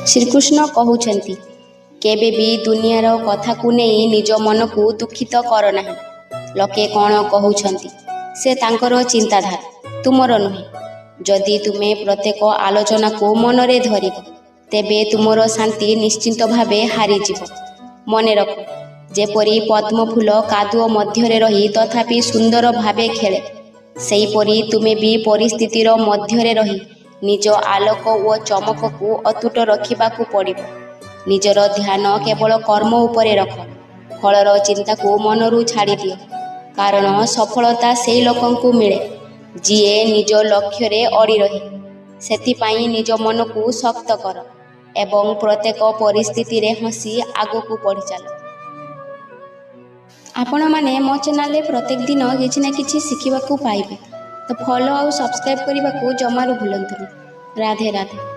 ଶ୍ରୀକୃଷ୍ଣ କହୁଛନ୍ତି, କେବେ ବି ଦୁନିଆର କଥାକୁ ନେଇ ନିଜ ମନକୁ ଦୁଃଖିତ କର ନାହିଁ। ଲୋକେ କ'ଣ କହୁଛନ୍ତି ସେ ତାଙ୍କର ଚିନ୍ତାଧାରା, ତୁମର ନୁହେଁ। ଯଦି ତୁମେ ପ୍ରତ୍ୟେକ ଆଲୋଚନାକୁ ମନରେ ଧରିବ, ତେବେ ତୁମର ଶାନ୍ତି ନିଶ୍ଚିନ୍ତ ଭାବେ ହାରିଯିବ। ମନେ ରଖ, ଯେପରି ପଦ୍ମଫୁଲ କାଦୁଅ ମଧ୍ୟରେ ରହି ତଥାପି ସୁନ୍ଦର ଭାବେ ଖେଳେ, ସେହିପରି ତୁମେ ବି ପରିସ୍ଥିତିର ମଧ୍ୟରେ ରହି ନିଜ ଆଲୋକ ଓ ଚମକକୁ ଅତୁଟ ରଖିବାକୁ ପଡ଼ିବ। ନିଜର ଧ୍ୟାନ କେବଳ କର୍ମ ଉପରେ ରଖ। ଫଳର ଚିନ୍ତାକୁ ମନରୁ ଛାଡ଼ିଦିଅ, କାରଣ ସଫଳତା ସେହି ଲୋକଙ୍କୁ ମିଳେ ଯିଏ ନିଜ ଲକ୍ଷ୍ୟରେ ଅଡ଼ି ରହେ। ସେଥିପାଇଁ ନିଜ ମନକୁ ଶକ୍ତ କର ଏବଂ ପ୍ରତ୍ୟେକ ପରିସ୍ଥିତିରେ ହସି ଆଗକୁ ବଢ଼ିଚାଲ। ଆପଣମାନେ ମୋ ଚ୍ୟାନେଲରେ ପ୍ରତ୍ୟେକ ଦିନ କିଛି ନା କିଛି ଶିଖିବାକୁ ପାଇବେ, ତ ଫଲୋ ଆଉ ସବସ୍କ୍ରାଇବ୍ କରିବାକୁ ଜମାରୁ ଭୁଲନ୍ତୁନି। ରାଧେ ରାଧେ।